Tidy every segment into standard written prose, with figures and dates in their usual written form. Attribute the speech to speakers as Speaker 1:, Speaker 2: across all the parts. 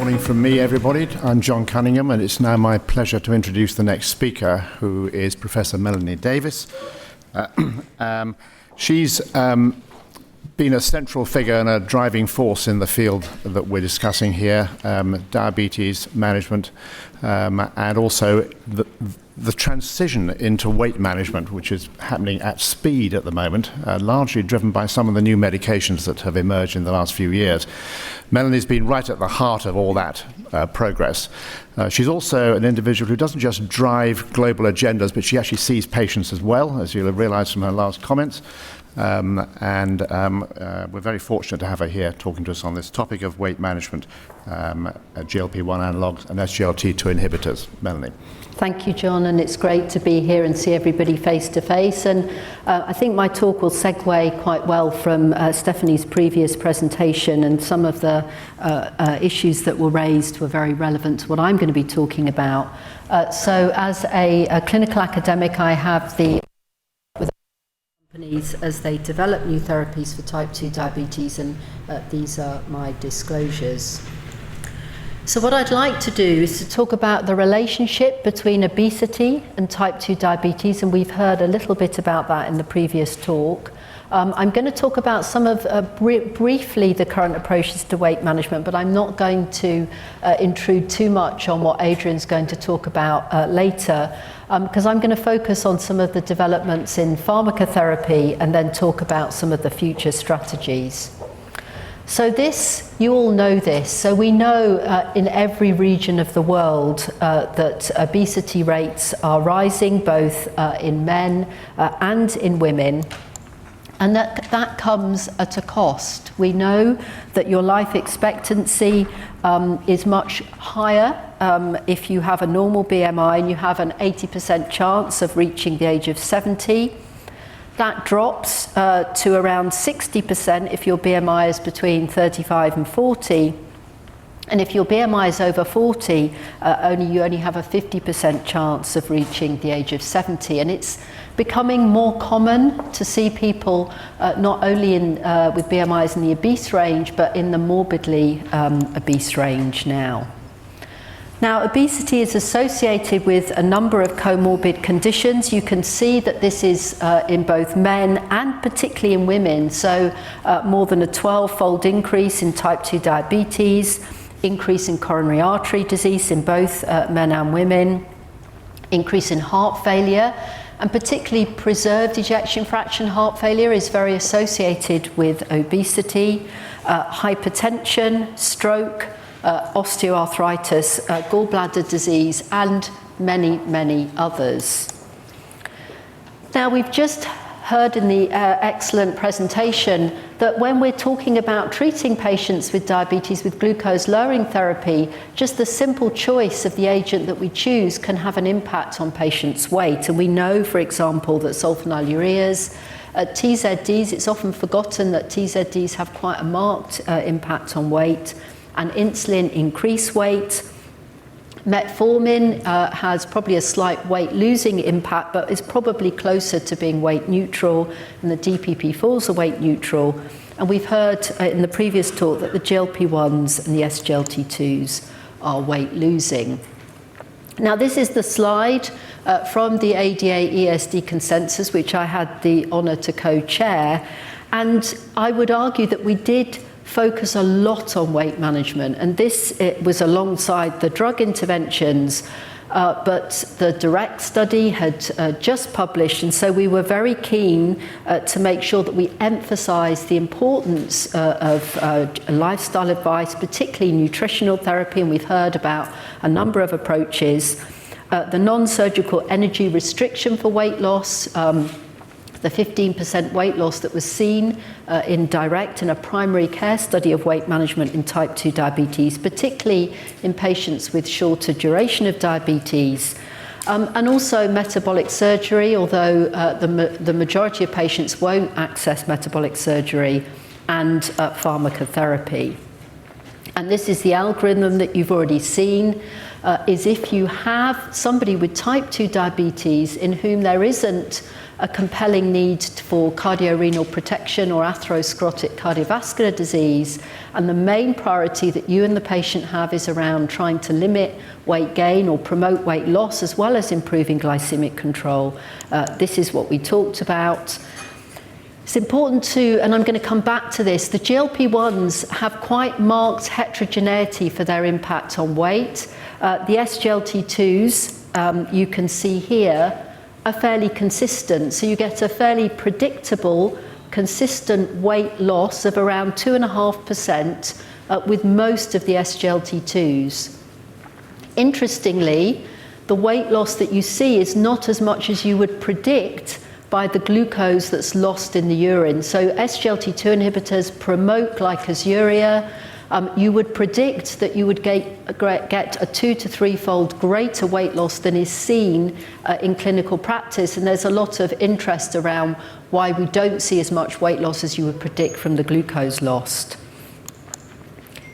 Speaker 1: Morning from me, everybody. I'm John Cunningham, and it's now my pleasure to introduce the next speaker, who is Professor Melanie Davies. She's been a central figure and a driving force in the field that we're discussing here, diabetes management, and also the transition into weight management, which is happening at speed at the moment, largely driven by some of the new medications that have emerged in the last few years. Melanie's been right at the heart of all that progress. She's also an individual who doesn't just drive global agendas, but she actually sees patients as well, as you'll have realized from her last comments. We're very fortunate to have her here talking to us on this topic of weight management, GLP-1 analogues and SGLT2 inhibitors. Melanie.
Speaker 2: Thank you, John, and it's great to be here and see everybody face to face. And I think my talk will segue quite well from Stephanie's previous presentation, and some of the issues that were raised were very relevant to what I'm going to be talking about. So as a clinical academic, I have the companies as they develop new therapies for type 2 diabetes, and these are my disclosures. So what I'd like to do is to talk about the relationship between obesity and type 2 diabetes, and we've heard a little bit about that in the previous talk. I'm going to talk about some of, briefly, the current approaches to weight management, but I'm not going to intrude too much on what Adrian's going to talk about later, because I'm going to focus on some of the developments in pharmacotherapy and then talk about some of the future strategies. So this, you all know this, so we know in every region of the world that obesity rates are rising, both in men and in women, and that comes at a cost. We know that your life expectancy is much higher if you have a normal BMI, and you have an 80% chance of reaching the age of 70. That drops to around 60% if your BMI is between 35 and 40. And if your BMI is over 40, you only have a 50% chance of reaching the age of 70. And it's becoming more common to see people not only with BMIs in the obese range, but in the morbidly obese range now. Now, obesity is associated with a number of comorbid conditions. You can see that this is in both men and particularly in women. So more than a 12-fold increase in type 2 diabetes, increase in coronary artery disease in both men and women, increase in heart failure, and particularly preserved ejection fraction heart failure is very associated with obesity, hypertension, stroke, osteoarthritis, gallbladder disease, and many, many others. Now, we've just heard in the excellent presentation that when we're talking about treating patients with diabetes with glucose-lowering therapy, just the simple choice of the agent that we choose can have an impact on patients' weight. And we know, for example, that sulfonylureas, TZDs, it's often forgotten that TZDs have quite a marked impact on weight, and insulin increase weight. Metformin has probably a slight weight-losing impact, but is probably closer to being weight neutral, and the DPP-4s are weight neutral. And we've heard in the previous talk that the GLP-1s and the SGLT2s are weight-losing. Now, this is the slide from the ADA-ESD consensus, which I had the honour to co-chair, and I would argue that we did focus a lot on weight management, and it was alongside the drug interventions, but the DIRECT study had just published, and so we were very keen to make sure that we emphasise the importance of lifestyle advice, particularly nutritional therapy, and we've heard about a number of approaches. The non-surgical energy restriction for weight loss, the 15% weight loss that was seen in DIRECT in a primary care study of weight management in type 2 diabetes, particularly in patients with shorter duration of diabetes, and also metabolic surgery, although the majority of patients won't access metabolic surgery, and pharmacotherapy. and this is the algorithm that you've already seen, is if you have somebody with type 2 diabetes in whom there isn't a compelling need for cardiorenal protection or atherosclerotic cardiovascular disease, and the main priority that you and the patient have is around trying to limit weight gain or promote weight loss as well as improving glycemic control. This is what we talked about. It's important to, and I'm going to come back to this, the GLP-1s have quite marked heterogeneity for their impact on weight. The SGLT2s, you can see here, are fairly consistent. So you get a fairly predictable, consistent weight loss of around 2.5% with most of the SGLT2s. Interestingly, the weight loss that you see is not as much as you would predict by the glucose that's lost in the urine. So SGLT2 inhibitors promote glycosuria. You would predict that you would get a 2 to 3-fold greater weight loss than is seen in clinical practice, and there's a lot of interest around why we don't see as much weight loss as you would predict from the glucose lost.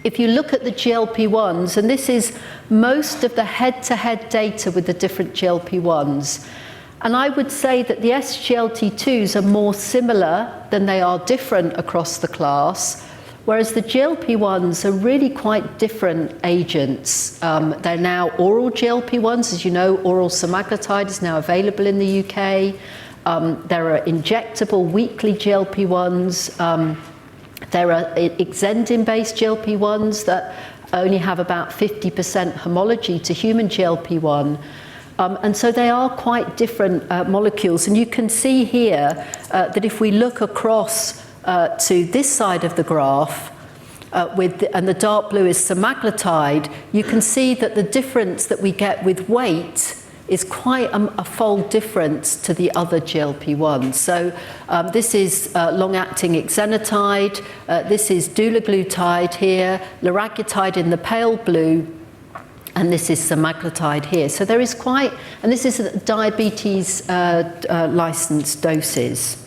Speaker 2: If you look at the GLP-1s, and this is most of the head-to-head data with the different GLP-1s, and I would say that the SGLT2s are more similar than they are different across the class, whereas the GLP-1s are really quite different agents. They're now oral GLP-1s. As you know, oral semaglutide is now available in the UK. There are injectable weekly GLP-1s. There are exendin-based GLP-1s that only have about 50% homology to human GLP-1. And so they are quite different molecules. And you can see here that if we look across to this side of the graph, and the dark blue is semaglutide, you can see that the difference that we get with weight is quite a fold difference to the other GLP-1s. So this is long-acting exenatide, this is dulaglutide here, liraglutide in the pale blue, and this is semaglutide here. So there is quite, and this is diabetes licensed doses.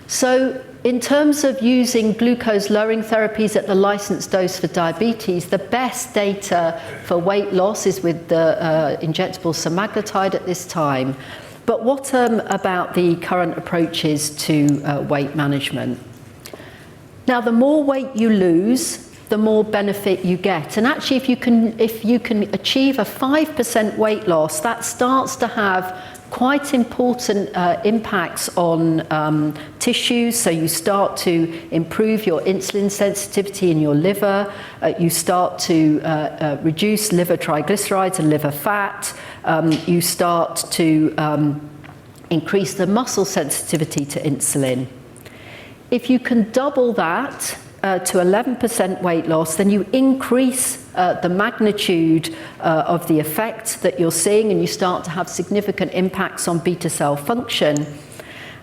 Speaker 2: So in terms of using glucose-lowering therapies at the licensed dose for diabetes, the best data for weight loss is with the injectable semaglutide at this time. But what about the current approaches to weight management? Now, the more weight you lose, the more benefit you get. And actually, if you can achieve a 5% weight loss, that starts to have quite important impacts on tissues. So you start to improve your insulin sensitivity in your liver. You start to reduce liver triglycerides and liver fat. You start to increase the muscle sensitivity to insulin. If you can double that to 11% weight loss, then you increase the magnitude of the effect that you're seeing, and you start to have significant impacts on beta cell function.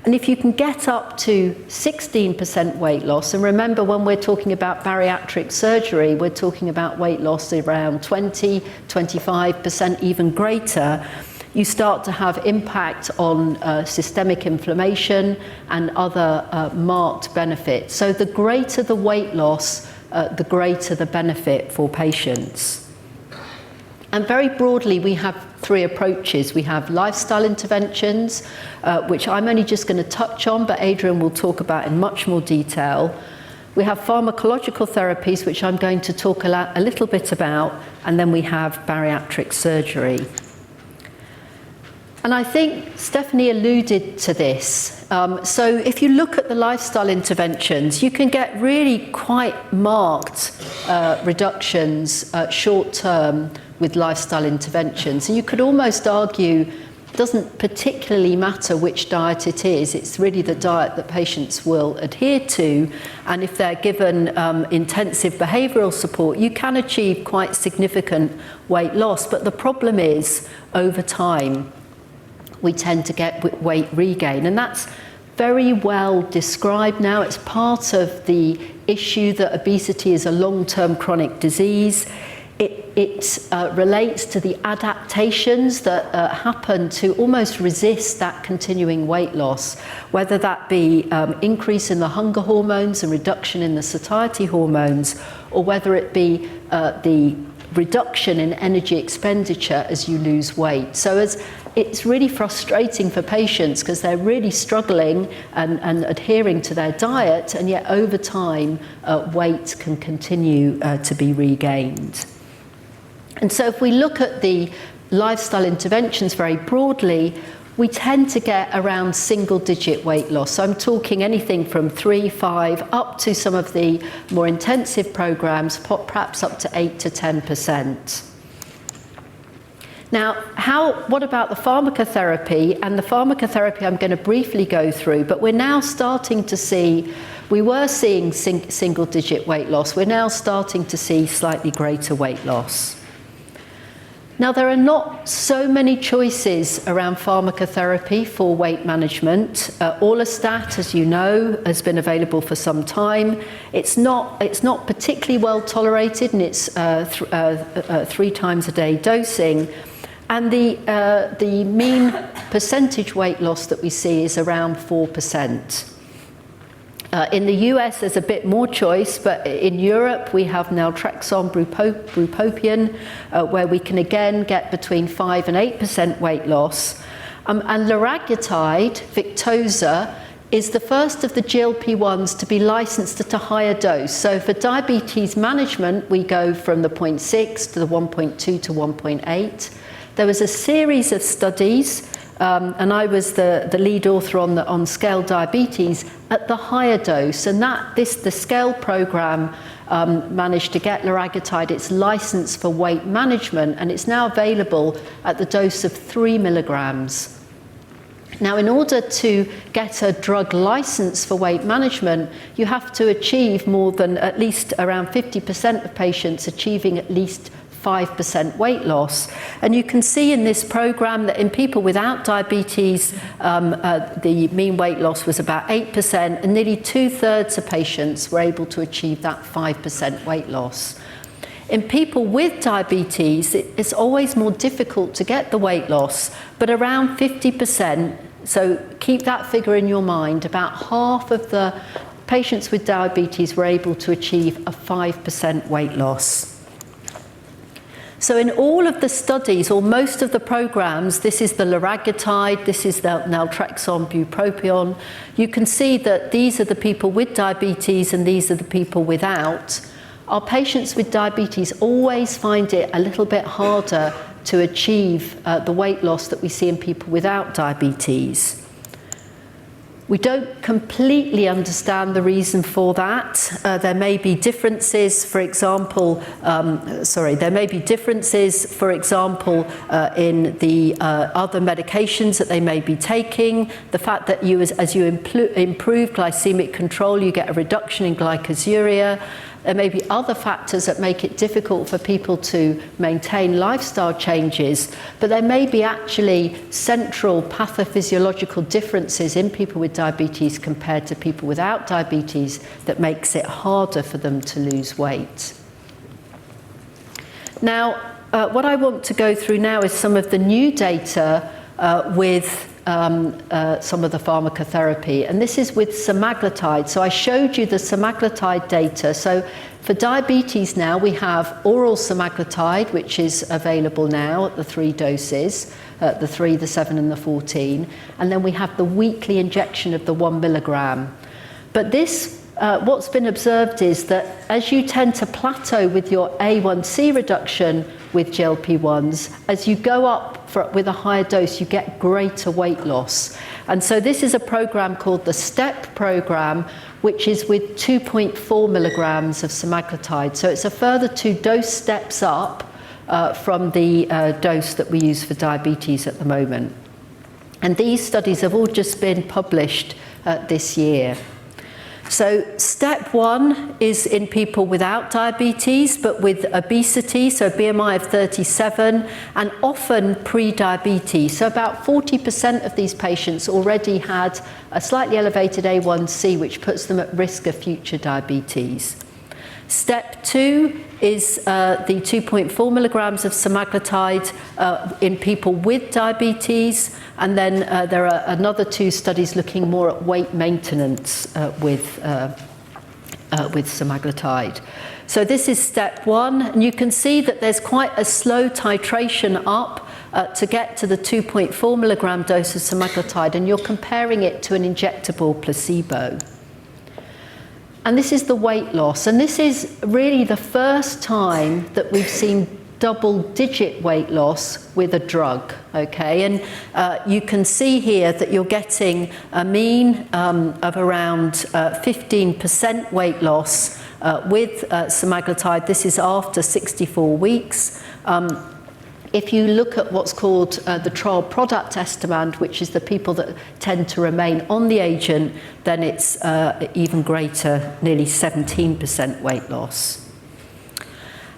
Speaker 2: And if you can get up to 16% weight loss, and remember when we're talking about bariatric surgery, we're talking about weight loss around 20, 25%, even greater, you start to have impact on systemic inflammation and other marked benefits. So the greater the weight loss, the greater the benefit for patients. And very broadly, we have 3 approaches. We have lifestyle interventions, which I'm only just going to touch on, but Adrian will talk about in much more detail. We have pharmacological therapies, which I'm going to talk a little bit about, and then we have bariatric surgery. And I think Stephanie alluded to this. So if you look at the lifestyle interventions, you can get really quite marked reductions short term with lifestyle interventions. And you could almost argue it doesn't particularly matter which diet it is. It's really the diet that patients will adhere to. And if they're given intensive behavioural support, you can achieve quite significant weight loss. But the problem is, over time, we tend to get weight regain, and that's very well described now. It's part of the issue that obesity is a long-term chronic disease. it relates to the adaptations that happen to almost resist that continuing weight loss, whether that be increase in the hunger hormones and reduction in the satiety hormones, or whether it be the reduction in energy expenditure as you lose weight. So it's really frustrating for patients because they're really struggling and adhering to their diet, and yet over time weight can continue to be regained. And so if we look at the lifestyle interventions very broadly, we tend to get around single-digit weight loss. So I'm talking anything from 3, 5, up to some of the more intensive programs, perhaps up to 8 to 10%. Now, what about the pharmacotherapy? And the pharmacotherapy I'm going to briefly go through, but we're now starting to see, we were seeing single-digit weight loss, we're now starting to see slightly greater weight loss. Now, there are not so many choices around pharmacotherapy for weight management. Orlistat, as you know, has been available for some time. It's not particularly well tolerated, and it's 3 times a day dosing. And the mean percentage weight loss that we see is around 4%. In the US, there's a bit more choice, but in Europe, we have naltrexone, bupropion, where we can again get between 5 and 8% weight loss. And liraglutide, Victoza, is the first of the GLP-1s to be licensed at a higher dose. So for diabetes management, we go from the 0.6 to the 1.2 to 1.8. There was a series of studies, and I was the lead author on Scale Diabetes at the higher dose, and the Scale program managed to get liraglutide its license for weight management, and it's now available at the dose of 3 milligrams. Now, in order to get a drug license for weight management, you have to achieve more than at least around 50% of patients achieving at least 5% weight loss. And you can see in this program that in people without diabetes, the mean weight loss was about 8%, and nearly 2/3 of patients were able to achieve that 5% weight loss. In people with diabetes, it's always more difficult to get the weight loss, but around 50%, so keep that figure in your mind, about half of the patients with diabetes were able to achieve a 5% weight loss. So in all of the studies, or most of the programs, this is the liraglutide, this is the naltrexone, bupropion, you can see that these are the people with diabetes and these are the people without. Our patients with diabetes always find it a little bit harder to achieve the weight loss that we see in people without diabetes. We don't completely understand the reason for that. There may be differences, for example, in the other medications that they may be taking. The fact that as you improve glycemic control, you get a reduction in glycosuria. There may be other factors that make it difficult for people to maintain lifestyle changes, but there may be actually central pathophysiological differences in people with diabetes compared to people without diabetes that makes it harder for them to lose weight. Now, what I want to go through now is some of the new data with some of the pharmacotherapy, and this is with semaglutide. So I showed you the semaglutide data. So for diabetes now, we have oral semaglutide, which is available now at the 3 doses, the 3, the 7, and the 14, and then we have the weekly injection of the 1 milligram. But this what's been observed is that as you tend to plateau with your A1C reduction with GLP-1s, as you go up with a higher dose, you get greater weight loss. And so this is a program called the STEP program, which is with 2.4 milligrams of semaglutide. So it's a further 2 dose steps up from the dose that we use for diabetes at the moment. And these studies have all just been published this year. So step 1 is in people without diabetes, but with obesity, so BMI of 37, and often pre-diabetes. So about 40% of these patients already had a slightly elevated A1C, which puts them at risk of future diabetes. Step 2 is the 2.4 milligrams of semaglutide in people with diabetes, and then there are another 2 studies looking more at weight maintenance with semaglutide. So this is step 1, and you can see that there's quite a slow titration up to get to the 2.4 milligram dose of semaglutide, and you're comparing it to an injectable placebo. And this is the weight loss, and this is really the first time that we've seen double-digit weight loss with a drug, okay? And you can see here that you're getting a mean of around 15% weight loss with semaglutide. This is after 64 weeks. If you look at what's called the trial product estimand, which is the people that tend to remain on the agent, then it's even greater, nearly 17% weight loss.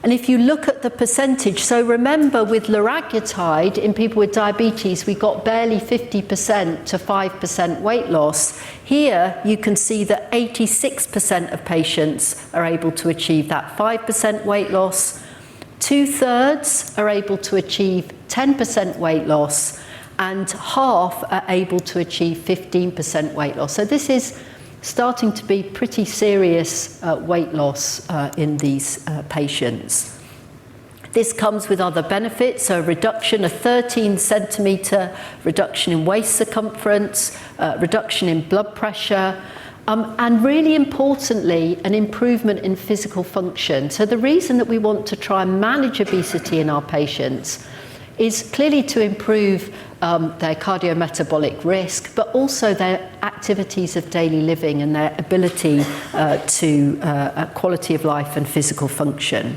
Speaker 2: And if you look at the percentage, so remember with liraglutide in people with diabetes, we got barely 50% to 5% weight loss. Here you can see that 86% of patients are able to achieve that 5% weight loss. 2/3 are able to achieve 10% weight loss, and half are able to achieve 15% weight loss. So this is starting to be pretty serious weight loss in these patients. This comes with other benefits, so a reduction, a 13 centimetre reduction in waist circumference, reduction in blood pressure, and really importantly, an improvement in physical function. So the reason that we want to try and manage obesity in our patients is clearly to improve their cardiometabolic risk, but also their activities of daily living and their ability to quality of life and physical function.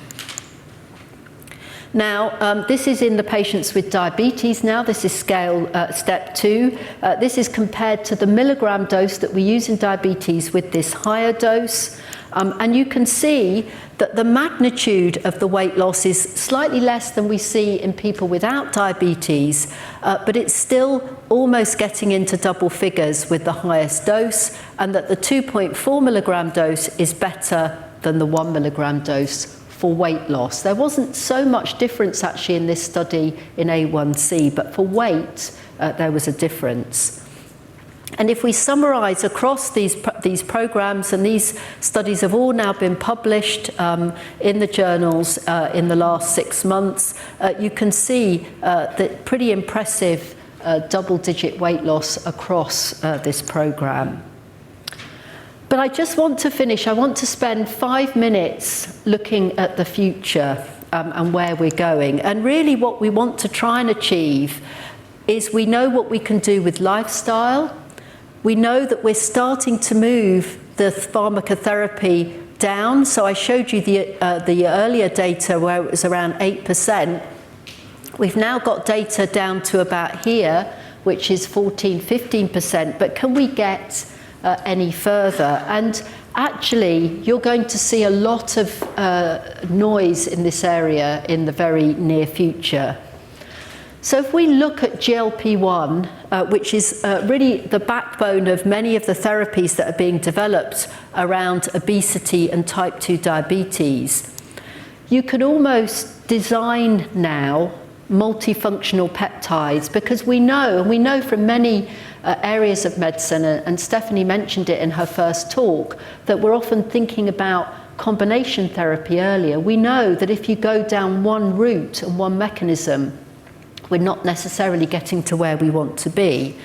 Speaker 2: Now, this is in the patients with diabetes now. This is scale step 2. This is compared to the milligram dose that we use in diabetes with this higher dose. And you can see that the magnitude of the weight loss is slightly less than we see in people without diabetes, but it's still almost getting into double figures with the highest dose, and that the 2.4 milligram dose is better than the 1 milligram dose for weight loss. There wasn't so much difference actually in this study in A1C, but for weight, there was a difference. And if we summarize across these programs, and these studies have all now been published in the journals in the last 6 months, you can see that pretty impressive double-digit weight loss across this program. But I just want to finish. I want to spend 5 minutes looking at the future and where we're going. And really what we want to try and achieve is, we know what we can do with lifestyle. We know that we're starting to move the pharmacotherapy down. So I showed you the earlier data where it was around 8%. We've now got data down to about here, which is 14-15%. But can we get any further? And actually, you're going to see a lot of noise in this area in the very near future. So if we look at GLP-1, which is really the backbone of many of the therapies that are being developed around obesity and type 2 diabetes, you can almost design now multifunctional peptides, because we know from many areas of medicine, and Stephanie mentioned it in her first talk, that we're often thinking about combination therapy earlier. We know that if you go down one route and one mechanism, we're not necessarily getting to where we want to be.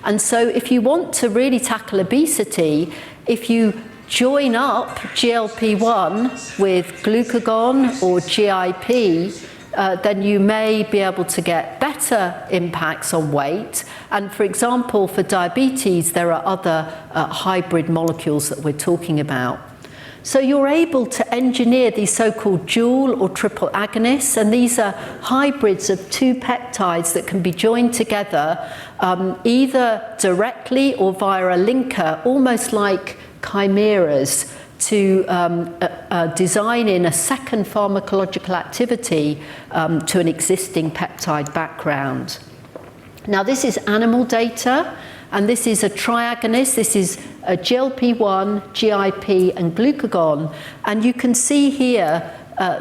Speaker 2: And so if you want to really tackle obesity, if you join up GLP-1 with glucagon or GIP, then you may be able to get better impacts on weight. And for example, for diabetes, there are other hybrid molecules that we're talking about. So you're able to engineer these so-called dual or triple agonists, and these are hybrids of 2 peptides that can be joined together either directly or via a linker, almost like chimeras, to design in a second pharmacological activity to an existing peptide background. Now, this is animal data, And this is a triagonist. This is a GLP-1, GIP, and glucagon. And you can see here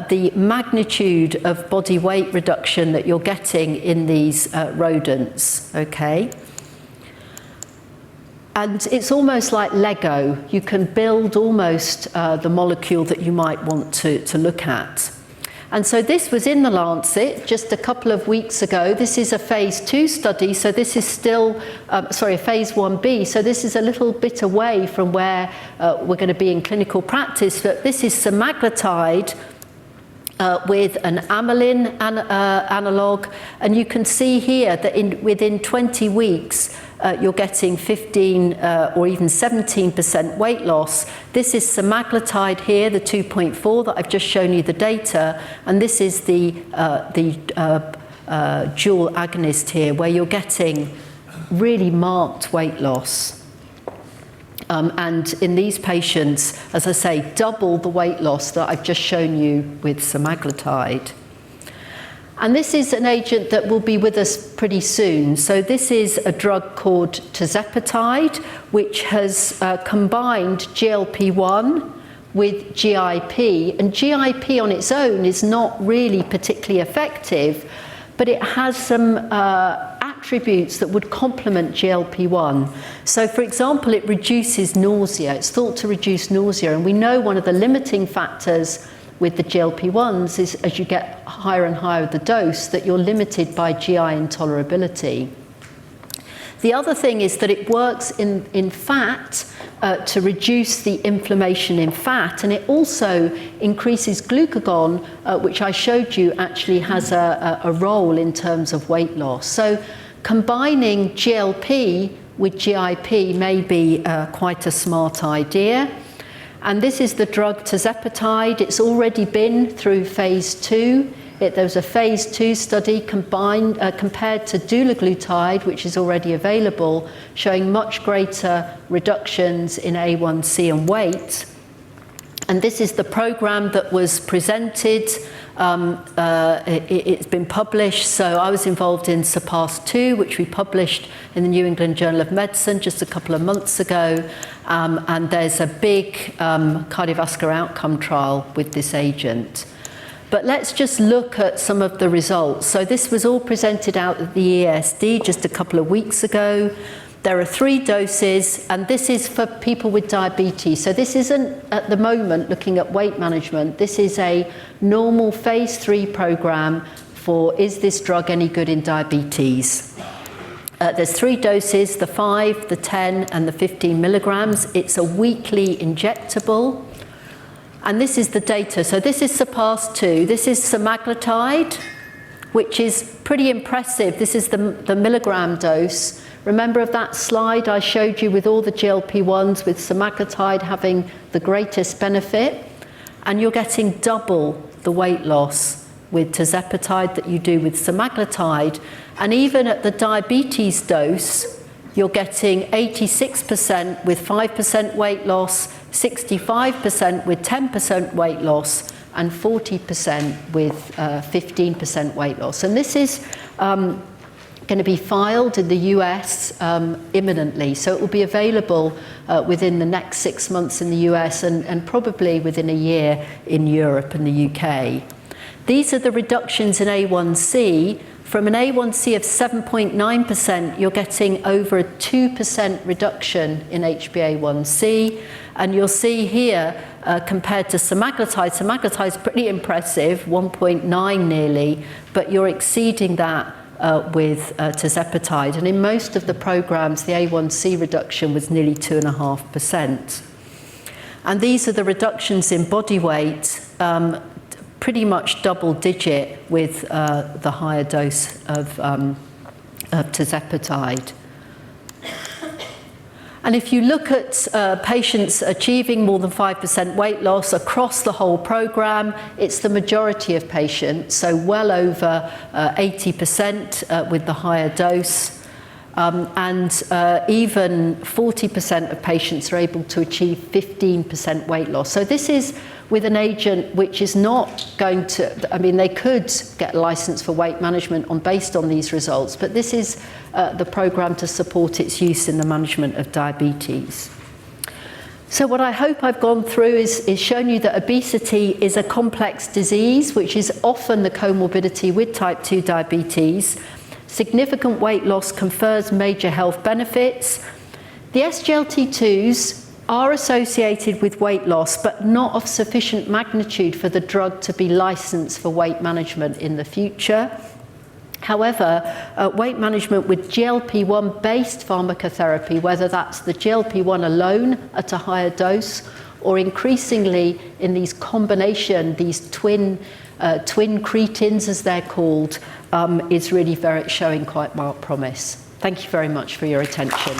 Speaker 2: the magnitude of body weight reduction that you're getting in these rodents, okay? And it's almost like Lego. You can build almost the molecule that you might want to look at. And so this was in the Lancet just a couple of weeks ago. This is a phase 2 study, so this is still, a phase 1b, so this is a little bit away from where we're going to be in clinical practice, but this is semaglutide with an amylin analogue, and you can see here that within 20 weeks you're getting 15 or even 17% weight loss. This is semaglutide here, the 2.4 that I've just shown you the data, and this is the dual agonist here, where you're getting really marked weight loss. And in these patients, as I say, double the weight loss that I've just shown you with semaglutide. And this is an agent that will be with us pretty soon. So this is a drug called tirzepatide, which has combined GLP-1 with GIP. And GIP on its own is not really particularly effective, but it has some attributes that would complement GLP-1. So, for example, it reduces nausea. It's thought to reduce nausea. And we know one of the limiting factors with the GLP-1s is as you get higher and higher the dose, that you're limited by GI intolerability. The other thing is that it works in fat to reduce the inflammation in fat, and it also increases glucagon, which I showed you actually has a role in terms of weight loss. So combining GLP with GIP may be quite a smart idea. And this is the drug tirzepatide. It's already been through phase 2. There was a phase 2 study compared to dulaglutide, which is already available, showing much greater reductions in A1C and weight. And this is the program that was presented. It's been published. So I was involved in SURPASS-2, which we published in the New England Journal of Medicine just a couple of months ago. And there's a big cardiovascular outcome trial with this agent. But let's just look at some of the results. So this was all presented out at the EASD just a couple of weeks ago. There are 3 doses, and this is for people with diabetes. So this isn't, at the moment, looking at weight management. This is a normal phase 3 program for, is this drug any good in diabetes? There's 3 doses, the 5, the 10, and the 15 milligrams. It's a weekly injectable. And this is the data. So this is SURPASS-2. This is semaglutide, which is pretty impressive. This is the milligram dose. Remember of that slide I showed you with all the GLP-1s, with semaglutide having the greatest benefit? And you're getting double the weight loss with tirzepatide that you do with semaglutide. And even at the diabetes dose, you're getting 86% with 5% weight loss, 65% with 10% weight loss, and 40% with 15% weight loss. And this is going to be filed in the US imminently. So it will be available within the next 6 months in the US and probably within a year in Europe and the UK. These are the reductions in A1C. From an A1C of 7.9%, you're getting over a 2% reduction in HbA1c. And you'll see here, compared to semaglutide is pretty impressive, 1.9 nearly, but you're exceeding that with tirzepatide. And in most of the programs, the A1C reduction was nearly 2.5%. And these are the reductions in body weight, pretty much double digit with the higher dose of tirzepatide. And if you look at patients achieving more than 5% weight loss across the whole program, it's the majority of patients, so well over 80% with the higher dose. And even 40% of patients are able to achieve 15% weight loss. So this is with an agent which is not going to, I mean, they could get a license for weight management based on these results, but this is the program to support its use in the management of diabetes. So what I hope I've gone through is shown you that obesity is a complex disease, which is often the comorbidity with type 2 diabetes. Significant weight loss confers major health benefits. The SGLT2s are associated with weight loss, but not of sufficient magnitude for the drug to be licensed for weight management in the future. However, weight management with GLP-1 based pharmacotherapy, whether that's the GLP-1 alone at a higher dose, or increasingly in these combination, these twin cretins as they're called, is really showing quite marked promise. Thank you very much for your attention.